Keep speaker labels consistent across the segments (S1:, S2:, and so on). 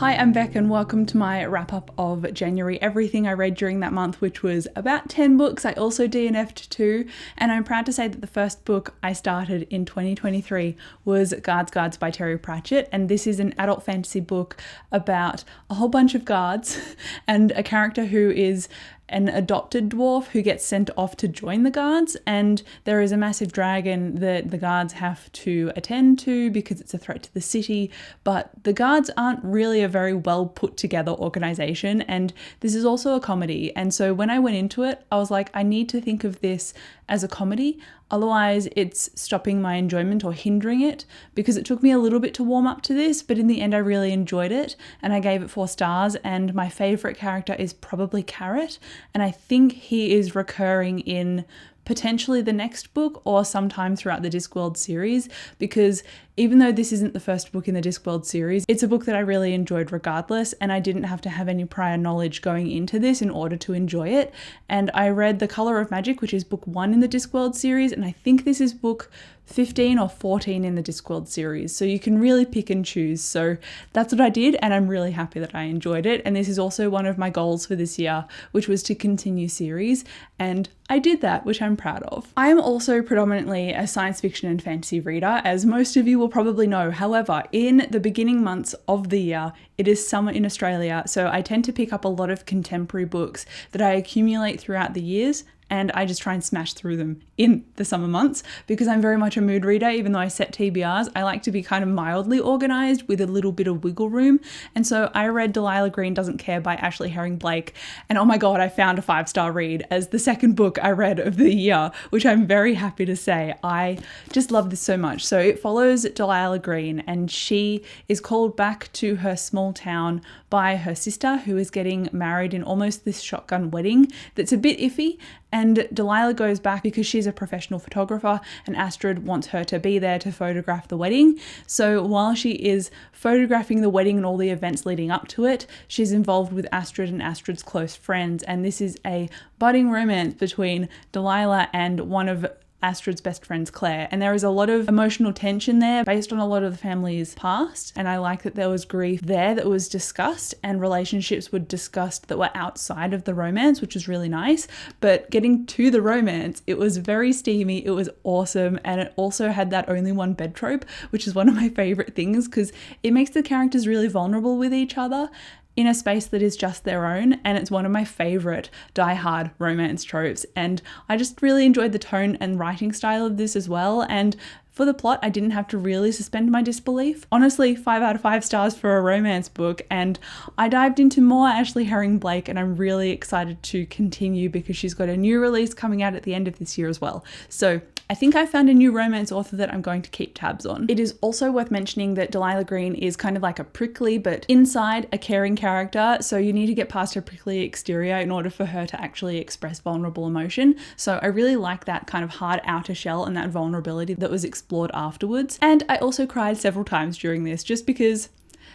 S1: Hi, I'm Beck and welcome to my wrap up of January, everything I read during that month, which was about 10 books. I also DNF'd 2, and I'm proud to say that the first book I started in 2023 was Guards by Terry Pratchett, and this is an adult fantasy book about a whole bunch of guards and a character who is an adopted dwarf who gets sent off to join the guards, and there is a massive dragon that the guards have to attend to because it's a threat to the city, but the guards aren't really a very well put together organization, and this is also a comedy. And so when I went into it, I was like, I need to think of this as a comedy, otherwise it's stopping my enjoyment or hindering it, because it took me a little bit to warm up to this, but in the end I really enjoyed it and I gave it 4 stars, and my favorite character is probably Carrot, and I think he is recurring in potentially the next book or sometime throughout the Discworld series, because even though this isn't the first book in the Discworld series, it's a book that I really enjoyed regardless, and I didn't have to have any prior knowledge going into this in order to enjoy it. And I read The Colour of Magic, which is book 1 in the Discworld series, and I think this is book 15 or 14 in the Discworld series, so you can really pick and choose. So that's what I did, and I'm really happy that I enjoyed it. And this is also one of my goals for this year, which was to continue series, and I did that, which I'm proud of. I am also predominantly a science fiction and fantasy reader, as most of you will probably know. However, in the beginning months of the year, it is summer in Australia, so I tend to pick up a lot of contemporary books that I accumulate throughout the years, and I just try and smash through them in the summer months because I'm very much a mood reader. Even though I set TBRs, I like to be kind of mildly organized with a little bit of wiggle room. And so I read Delilah Green Doesn't Care by Ashley Herring Blake, and oh my god, I found a 5-star read as the second book I read of the year, which I'm very happy to say. I just love this so much. So it follows Delilah Green, and she is called back to her small town by her sister, who is getting married in almost this shotgun wedding that's a bit iffy. And Delilah goes back because she's a professional photographer, and Astrid wants her to be there to photograph the wedding. So while she is photographing the wedding and all the events leading up to it, she's involved with Astrid and Astrid's close friends. And this is a budding romance between Delilah and one of Astrid's best friend's Claire, and there is a lot of emotional tension there based on a lot of the family's past, and I like that there was grief there that was discussed and relationships were discussed that were outside of the romance, which was really nice. But getting to the romance, it was very steamy, it was awesome, and it also had that only one bed trope, which is one of my favorite things because it makes the characters really vulnerable with each other in a space that is just their own, and it's one of my favorite die-hard romance tropes. And I just really enjoyed the tone and writing style of this as well, and for the plot, I didn't have to really suspend my disbelief. Honestly, 5 out of 5 stars for a romance book, and I dived into more Ashley Herring Blake, and I'm really excited to continue because she's got a new release coming out at the end of this year as well. So I think I found a new romance author that I'm going to keep tabs on. It is also worth mentioning that Delilah Green is kind of like a prickly but inside a caring character, so you need to get past her prickly exterior in order for her to actually express vulnerable emotion. So I really like that kind of hard outer shell and that vulnerability that was explored afterwards. And I also cried several times during this just because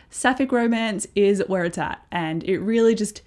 S1: sapphic romance is where it's at, and it really just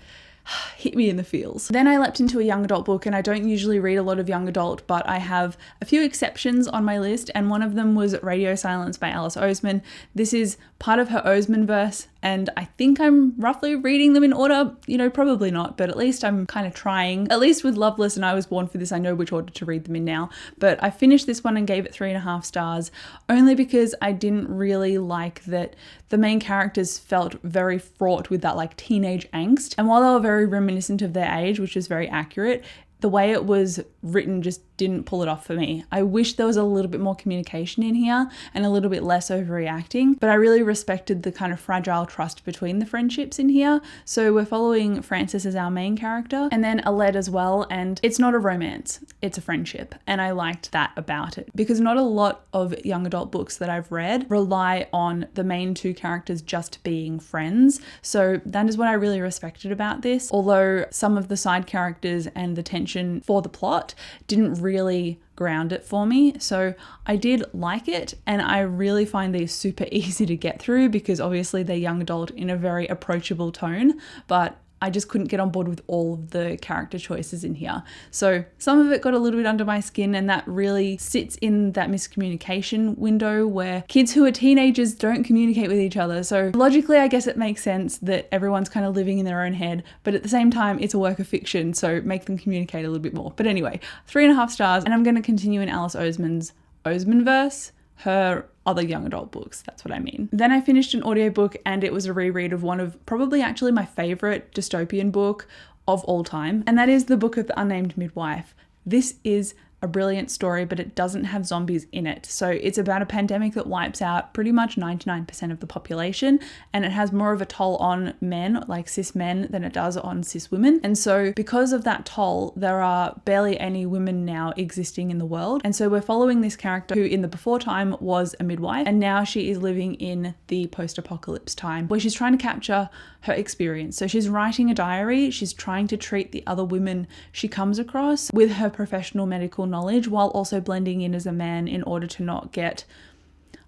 S1: hit me in the feels. Then I leapt into a young adult book, and I don't usually read a lot of young adult, but I have a few exceptions on my list, and one of them was Radio Silence by Alice Oseman. This is part of her Oseman verse, and I think I'm roughly reading them in order, probably not, but at least I'm kind of trying. At least with Loveless and I Was Born for This, I know which order to read them in now, but I finished this one and gave it 3.5 stars, only because I didn't really like that the main characters felt very fraught with that like teenage angst, and while they were very reminiscent of their age, which is very accurate, the way it was written just didn't pull it off for me. I wish there was a little bit more communication in here and a little bit less overreacting, but I really respected the kind of fragile trust between the friendships in here. So we're following Frances as our main character, and then Aled as well, and it's not a romance, it's a friendship, and I liked that about it because not a lot of young adult books that I've read rely on the main 2 characters just being friends. So that is what I really respected about this, although some of the side characters and the tension for the plot didn't really ground it for me. So I did like it, and I really find these super easy to get through because obviously they're young adult in a very approachable tone, but I just couldn't get on board with all of the character choices in here. So some of it got a little bit under my skin, and that really sits in that miscommunication window where kids who are teenagers don't communicate with each other. So logically, I guess it makes sense that everyone's kind of living in their own head, but at the same time, it's a work of fiction, so make them communicate a little bit more. But anyway, 3.5 stars, and I'm going to continue in Alice Oseman's Osemanverse, her other young adult books, that's what I mean. Then I finished an audiobook, and it was a reread of one of probably actually my favorite dystopian book of all time, and that is The Book of the Unnamed Midwife. This is a brilliant story, but it doesn't have zombies in it. So it's about a pandemic that wipes out pretty much 99% of the population, and it has more of a toll on men, like cis men, than it does on cis women. And so because of that toll, there are barely any women now existing in the world. And so we're following this character who in the before time was a midwife, and now she is living in the post-apocalypse time where she's trying to capture her experience. So she's writing a diary, she's trying to treat the other women she comes across with her professional medical knowledge while also blending in as a man in order to not get,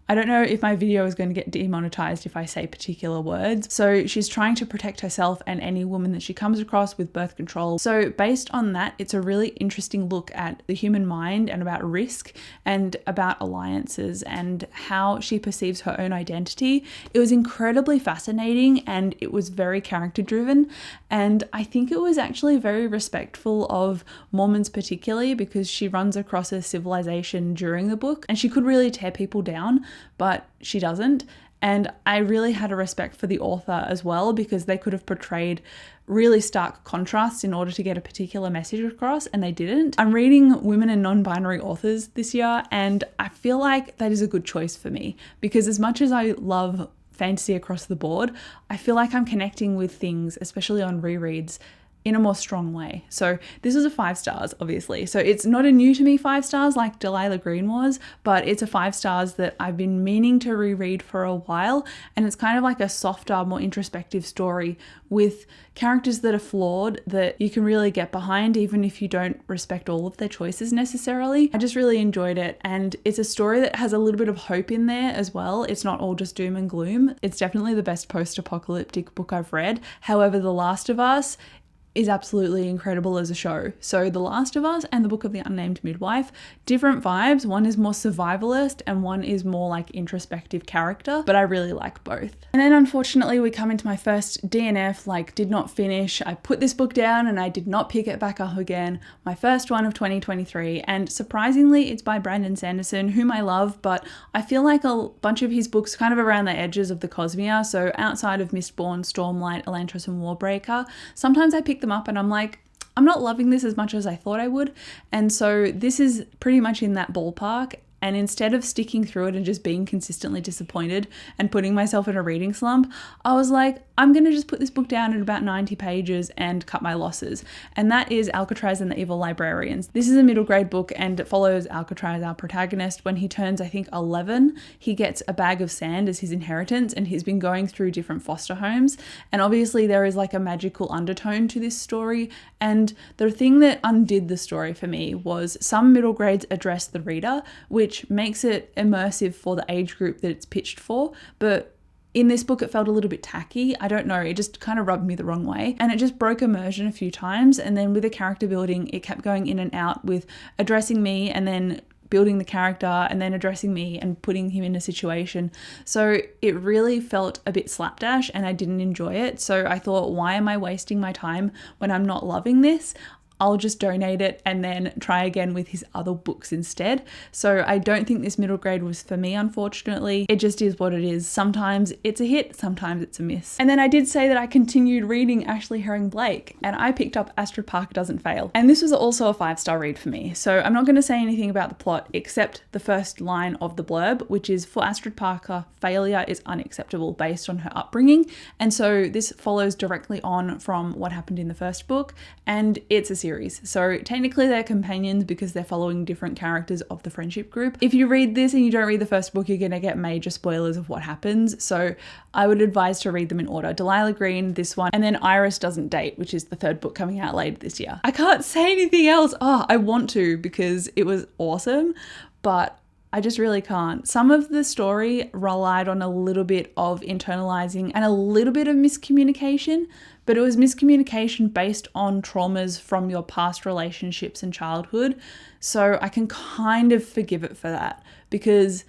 S1: I don't know if my video is going to get demonetized if I say particular words. So she's trying to protect herself and any woman that she comes across with birth control. So based on that, it's a really interesting look at the human mind and about risk and about alliances and how she perceives her own identity. It was incredibly fascinating, and it was very character driven. And I think it was actually very respectful of Mormons particularly, because she runs across a civilization during the book and she could really tear people down, but she doesn't. And I really had a respect for the author as well, because they could have portrayed really stark contrasts in order to get a particular message across, and they didn't. I'm reading women and non-binary authors this year, and I feel like that is a good choice for me, because as much as I love fantasy across the board, I feel like I'm connecting with things, especially on rereads, in a more strong way. So this was a 5 stars, obviously. So it's not a new to me 5 stars like Delilah Green was, but it's a 5 stars that I've been meaning to reread for a while. And it's kind of like a softer, more introspective story with characters that are flawed that you can really get behind, even if you don't respect all of their choices necessarily. I just really enjoyed it. And it's a story that has a little bit of hope in there as well. It's not all just doom and gloom. It's definitely the best post-apocalyptic book I've read. However, The Last of Us is absolutely incredible as a show. So The Last of Us and The Book of the Unnamed Midwife, different vibes. One is more survivalist and one is more like introspective character, but I really like both. And then unfortunately we come into my first DNF, like did not finish. I put this book down and I did not pick it back up again. My first one of 2023, and surprisingly it's by Brandon Sanderson, whom I love, but I feel like a bunch of his books kind of around the edges of the Cosmere. So outside of Mistborn, Stormlight, Elantris and Warbreaker, sometimes I pick them up and I'm like, I'm not loving this as much as I thought I would. And so this is pretty much in that ballpark. And instead of sticking through it and just being consistently disappointed and putting myself in a reading slump, I was like, I'm going to just put this book down at about 90 pages and cut my losses. And that is Alcatraz and the Evil Librarians. This is a middle grade book and it follows Alcatraz, our protagonist. When he turns, I think, 11, he gets a bag of sand as his inheritance, and he's been going through different foster homes. And obviously there is like a magical undertone to this story. And the thing that undid the story for me was some middle grades address the reader, which makes it immersive for the age group that it's pitched for. But in this book, it felt a little bit tacky. I don't know, it just kind of rubbed me the wrong way. And it just broke immersion a few times. And then with the character building, it kept going in and out with addressing me and then building the character and then addressing me and putting him in a situation. So it really felt a bit slapdash and I didn't enjoy it. So I thought, why am I wasting my time when I'm not loving this? I'll just donate it and then try again with his other books instead. So I don't think this middle grade was for me, unfortunately. It just is what it is. Sometimes it's a hit, sometimes it's a miss. And then I did say that I continued reading Ashley Herring Blake, and I picked up Astrid Parker Doesn't Fail. And this was also a 5-star read for me. So I'm not going to say anything about the plot except the first line of the blurb, which is, for Astrid Parker, failure is unacceptable based on her upbringing. And so this follows directly on from what happened in the first book, and it's a series. So technically they're companions because they're following different characters of the friendship group. If you read this and you don't read the first book, you're going to get major spoilers of what happens. So I would advise to read them in order. Delilah Green, this one, and then Iris Doesn't Date, which is the 3rd book coming out later this year. I can't say anything else. Oh, I want to because it was awesome, but I just really can't. Some of the story relied on a little bit of internalizing and a little bit of miscommunication, but it was miscommunication based on traumas from your past relationships and childhood. So I can kind of forgive it for that, because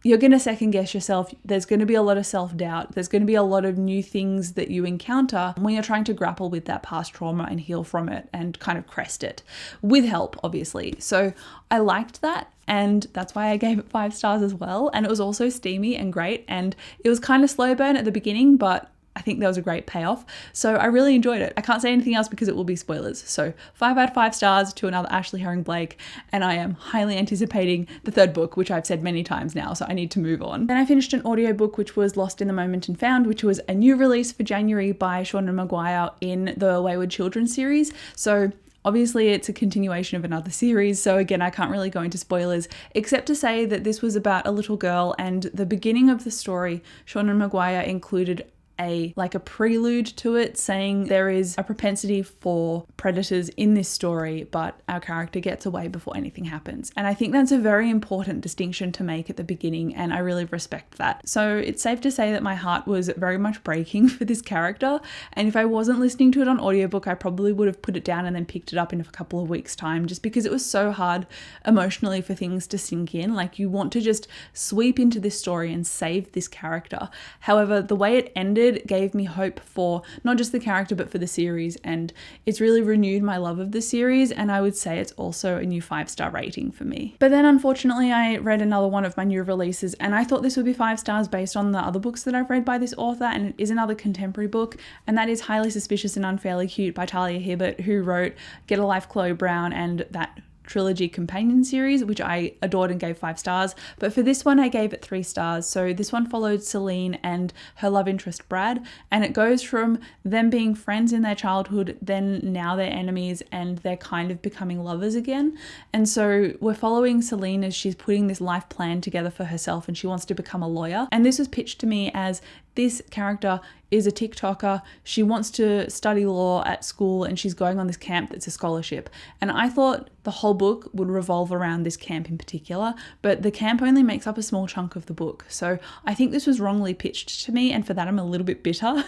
S1: you're going to second guess yourself. There's going to be a lot of self-doubt. There's going to be a lot of new things that you encounter when you're trying to grapple with that past trauma and heal from it and kind of crest it with help, obviously. So I liked that. And that's why I gave it 5 stars as well. And it was also steamy and great. And it was kind of slow burn at the beginning, but I think there was a great payoff. So I really enjoyed it. I can't say anything else because it will be spoilers. So 5 out of 5 stars to another Ashley Herring Blake. And I am highly anticipating the 3rd book, which I've said many times now, so I need to move on. Then I finished an audiobook, which was Lost in the Moment and Found, which was a new release for January by Seanan Maguire in the Wayward Children series. So obviously, it's a continuation of another series, so again, I can't really go into spoilers, except to say that this was about a little girl, and the beginning of the story, Seanan Maguire included a prelude to it, saying there is a propensity for predators in this story, but our character gets away before anything happens. And I think that's a very important distinction to make at the beginning, and I really respect that. So it's safe to say that my heart was very much breaking for this character, and if I wasn't listening to it on audiobook, I probably would have put it down and then picked it up in a couple of weeks' time, just because it was so hard emotionally for things to sink in. Like, you want to just sweep into this story and save this character. However, the way it ended gave me hope for not just the character but for the series, and it's really renewed my love of the series, and I would say it's also a new 5-star rating for me. But then unfortunately I read another one of my new releases, and I thought this would be 5 stars based on the other books that I've read by this author, and it is another contemporary book, and that is Highly Suspicious and Unfairly Cute by Talia Hibbert, who wrote Get a Life, Chloe Brown, and that trilogy companion series, which I adored and gave 5 stars. But for this one, I gave it 3 stars. So this one followed Celine and her love interest Brad, and it goes from them being friends in their childhood, then now they're enemies, and they're kind of becoming lovers again. And so we're following Celine as she's putting this life plan together for herself, and she wants to become a lawyer. And this was pitched to me as, this character is a TikToker. She wants to study law at school, and she's going on this camp that's a scholarship. And I thought the whole book would revolve around this camp in particular, but the camp only makes up a small chunk of the book. So I think this was wrongly pitched to me, and for that I'm a little bit bitter.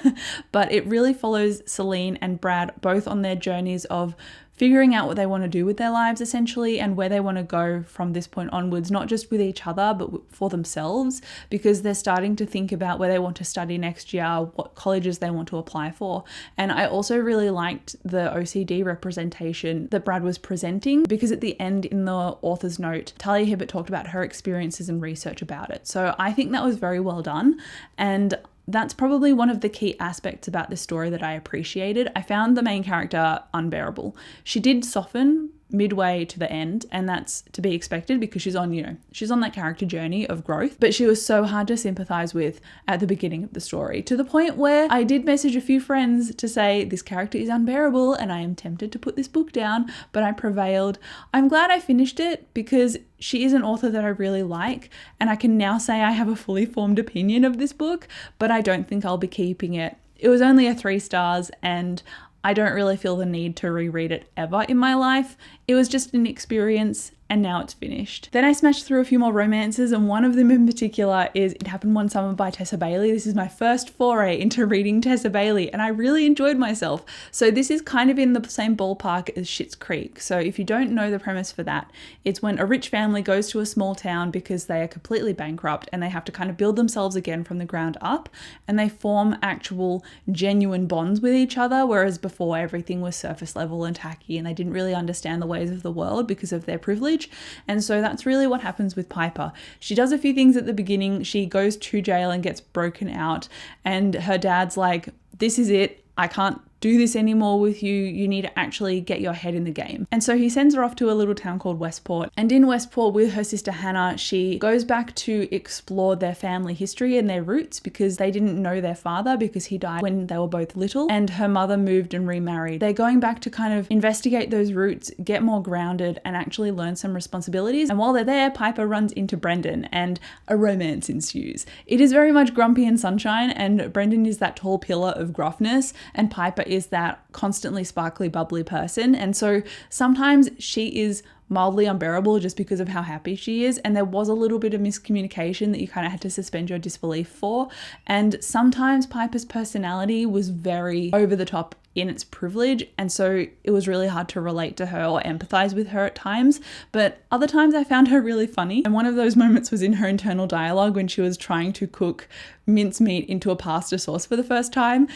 S1: But it really follows Celine and Brad both on their journeys of figuring out what they want to do with their lives, essentially, and where they want to go from this point onwards, not just with each other, but for themselves, because they're starting to think about where they want to study next year, what colleges they want to apply for. And I also really liked the OCD representation that Brad was presenting, because at the end in the author's note, Talia Hibbert talked about her experiences and research about it. So I think that was very well done. And that's probably one of the key aspects about this story that I appreciated. I found the main character unbearable. She did soften midway to the end, and that's to be expected because she's on that character journey of growth, but she was so hard to sympathize with at the beginning of the story, to the point where I did message a few friends to say this character is unbearable and I am tempted to put this book down, but I prevailed. I'm glad I finished it because she is an author that I really like, and I can now say I have a fully formed opinion of this book, but I don't think I'll be keeping it. It was only a 3 stars, and I don't really feel the need to reread it ever in my life. It was just an experience, and now it's finished. Then I smashed through a few more romances, and one of them in particular is It Happened One Summer by Tessa Bailey. This is my first foray into reading Tessa Bailey, and I really enjoyed myself. So this is kind of in the same ballpark as Schitt's Creek. So if you don't know the premise for that, it's when a rich family goes to a small town because they are completely bankrupt, and they have to kind of build themselves again from the ground up, and they form actual genuine bonds with each other, whereas before everything was surface level and tacky, and they didn't really understand the ways of the world because of their privilege. And so that's really what happens with Piper. She does a few things at the beginning. She goes to jail and gets broken out, and her dad's like, this is it. I can't do this anymore with you. You need to actually get your head in the game. And so he sends her off to a little town called Westport. And in Westport with her sister Hannah, she goes back to explore their family history and their roots, because they didn't know their father because he died when they were both little, and her mother moved and remarried. They're going back to kind of investigate those roots, get more grounded, and actually learn some responsibilities. And while they're there, Piper runs into Brendan and a romance ensues. It is very much Grumpy and Sunshine, and Brendan is that tall pillar of gruffness, and Piper is that constantly sparkly, bubbly person. And so sometimes she is mildly unbearable just because of how happy she is. And there was a little bit of miscommunication that you kind of had to suspend your disbelief for. And sometimes Piper's personality was very over the top in its privilege, and so it was really hard to relate to her or empathize with her at times, but other times I found her really funny. And one of those moments was in her internal dialogue when she was trying to cook mincemeat into a pasta sauce for the first time.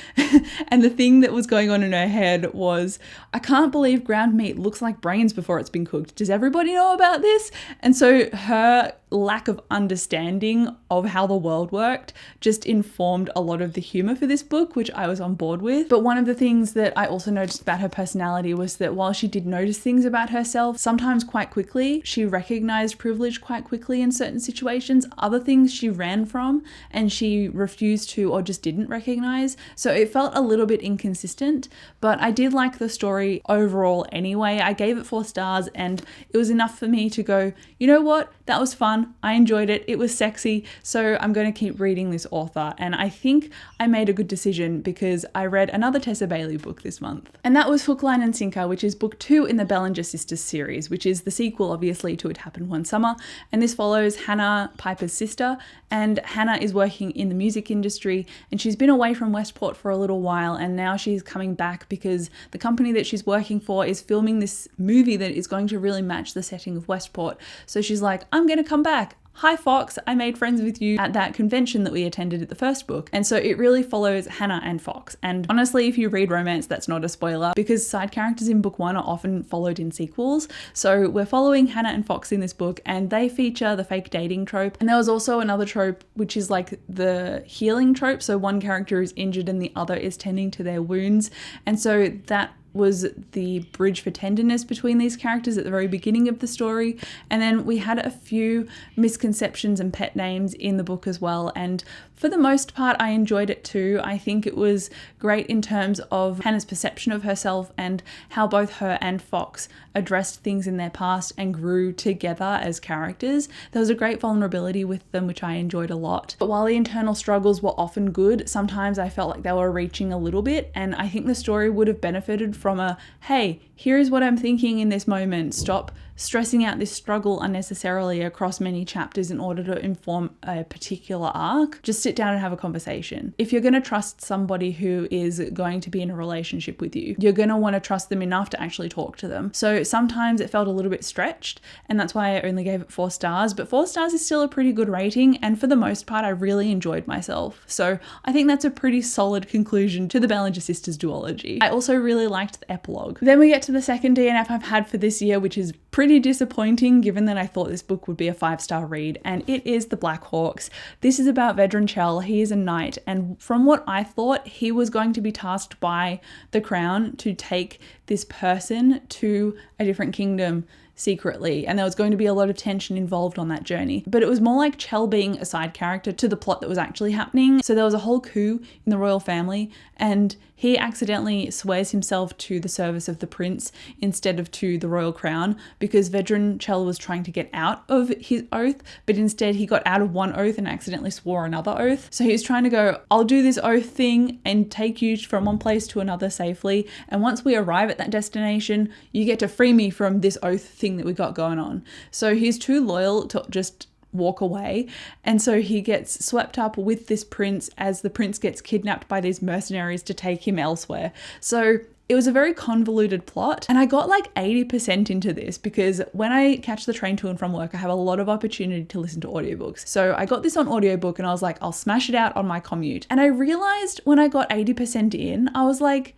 S1: And the thing that was going on in her head was, I can't believe ground meat looks like brains before it's been cooked. Does everybody know about this? And so her lack of understanding of how the world worked just informed a lot of the humor for this book, which I was on board with. But one of the things that I also noticed about her personality was that while she did notice things about herself, sometimes quite quickly, she recognized privilege quite quickly in certain situations. Other things she ran from and she refused to or just didn't recognize. So it felt a little bit inconsistent, but I did like the story overall anyway. I gave it 4 stars and it was enough for me to go, you know what? That was fun. I enjoyed it. It was sexy. So I'm going to keep reading this author. And I think I made a good decision because I read another Tessa Bailey book this month. And that was Hook, Line and Sinker, which is book 2 in the Bellinger Sisters series, which is the sequel, obviously, to It Happened One Summer. And this follows Hannah, Piper's sister. And Hannah is working in the music industry and she's been away from Westport for a little while. And now she's coming back because the company that she's working for is filming this movie that is going to really match the setting of Westport. So she's like, I'm going to come back. Hi Fox, I made friends with you at that convention that we attended at the first book. And so it really follows Hannah and Fox. And honestly, if you read romance, that's not a spoiler because side characters in book 1 are often followed in sequels. So we're following Hannah and Fox in this book and they feature the fake dating trope. And there was also another trope, which is like the healing trope. So one character is injured and the other is tending to their wounds. And so that was the bridge for tenderness between these characters at the very beginning of the story. And then we had a few misconceptions and pet names in the book as well. And for the most part, I enjoyed it too. I think it was great in terms of Hannah's perception of herself and how both her and Fox addressed things in their past and grew together as characters. There was a great vulnerability with them, which I enjoyed a lot. But while the internal struggles were often good, sometimes I felt like they were reaching a little bit. And I think the story would have benefited from a, hey, here's what I'm thinking in this moment. Stop stressing out this struggle unnecessarily across many chapters in order to inform a particular arc. Just sit down and have a conversation. If you're going to trust somebody who is going to be in a relationship with you, you're going to want to trust them enough to actually talk to them. So sometimes it felt a little bit stretched, and that's why I only gave it 4 stars, but 4 stars is still a pretty good rating, and for the most part, I really enjoyed myself. So I think that's a pretty solid conclusion to the Bellinger Sisters duology. I also really liked the epilogue. Then we get to the second DNF I've had for this year, which is pretty disappointing given that I thought this book would be a 5-star read, and it is The Black Hawks. This is about Vedran Chell. He is a knight, and from what I thought, he was going to be tasked by the crown to take this person to a different kingdom secretly, and there was going to be a lot of tension involved on that journey. But it was more like Chell being a side character to the plot that was actually happening. So there was a whole coup in the royal family, and he accidentally swears himself to the service of the prince instead of to the royal crown because Vedran Chell was trying to get out of his oath, but instead he got out of one oath and accidentally swore another oath. So he was trying to go, I'll do this oath thing and take you from one place to another safely. And once we arrive at that destination, you get to free me from this oath thing that we got going on. So he's too loyal to just walk away, and so he gets swept up with this prince as the prince gets kidnapped by these mercenaries to take him elsewhere. So it was a very convoluted plot, and I got like 80% into this because when I catch the train to and from work, I have a lot of opportunity to listen to audiobooks. So I got this on audiobook and I was like, I'll smash it out on my commute. And I realized when I got 80% in, I was like,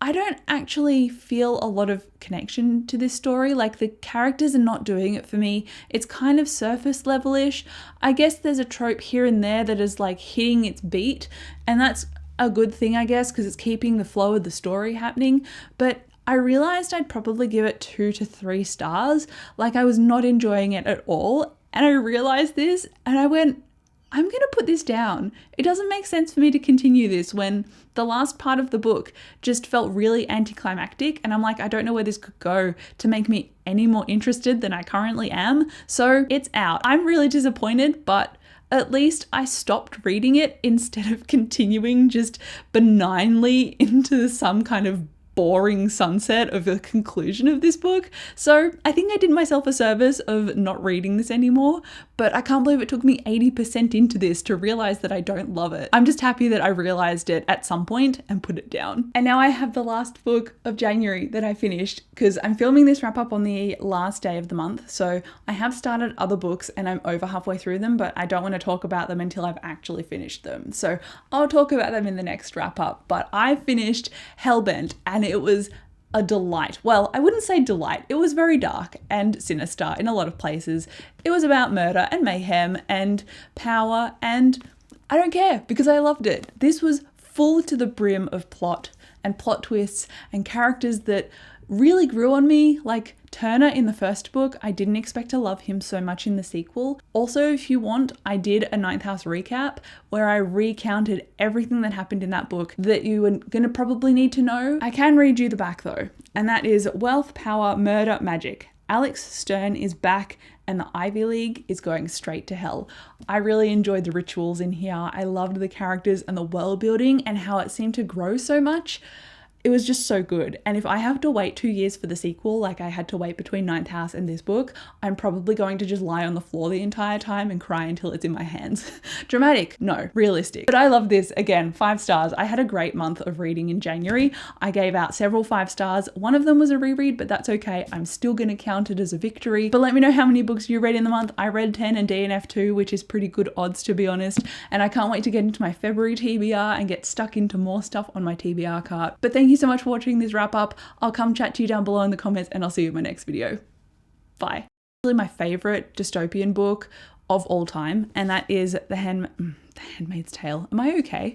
S1: I don't actually feel a lot of connection to this story. Like, the characters are not doing it for me. It's kind of surface level-ish. I guess there's a trope here and there that is like hitting its beat, and that's a good thing, I guess, because it's keeping the flow of the story happening. But I realized I'd probably give it 2 to 3 stars. Like, I was not enjoying it at all. And I realized this and I went, I'm going to put this down. It doesn't make sense for me to continue this when the last part of the book just felt really anticlimactic, and I'm like, I don't know where this could go to make me any more interested than I currently am. So it's out. I'm really disappointed, but at least I stopped reading it instead of continuing just benignly into some kind of boring sunset of the conclusion of this book. So I think I did myself a service of not reading this anymore, but I can't believe it took me 80% into this to realize that I don't love it. I'm just happy that I realized it at some point and put it down. And now I have the last book of January that I finished, because I'm filming this wrap up on the last day of the month. So I have started other books and I'm over halfway through them, but I don't want to talk about them until I've actually finished them. So I'll talk about them in the next wrap up. But I finished Hellbent and it was a delight. Well, I wouldn't say delight. It was very dark and sinister in a lot of places. It was about murder and mayhem and power, and I don't care because I loved it. This was full to the brim of plot and plot twists and characters that really grew on me. Like Turner in the first book, I didn't expect to love him so much in the sequel. Also, if you want, I did a Ninth House recap where I recounted everything that happened in that book that you were going to probably need to know. I can read you the back though, and that is wealth, power, murder, magic. Alex Stern is back and the Ivy League is going straight to hell. I really enjoyed the rituals in here. I loved the characters and the world building and how it seemed to grow so much. It was just so good. And if I have to wait 2 years for the sequel, like I had to wait between Ninth House and this book, I'm probably going to just lie on the floor the entire time and cry until it's in my hands. Dramatic? No. Realistic. But I love this. Again, 5 stars. I had a great month of reading in January. I gave out several 5 stars. One of them was a reread, but that's okay. I'm still going to count it as a victory. But let me know how many books you read in the month. I read 10 and DNF 2, which is pretty good odds to be honest. And I can't wait to get into my February TBR and get stuck into more stuff on my TBR cart. But thank you so much for watching this wrap up. I'll come chat to you down below in the comments and I'll see you in my next video. Bye. Really my favorite dystopian book of all time, and that is The Handmaid's Tale. Am I okay?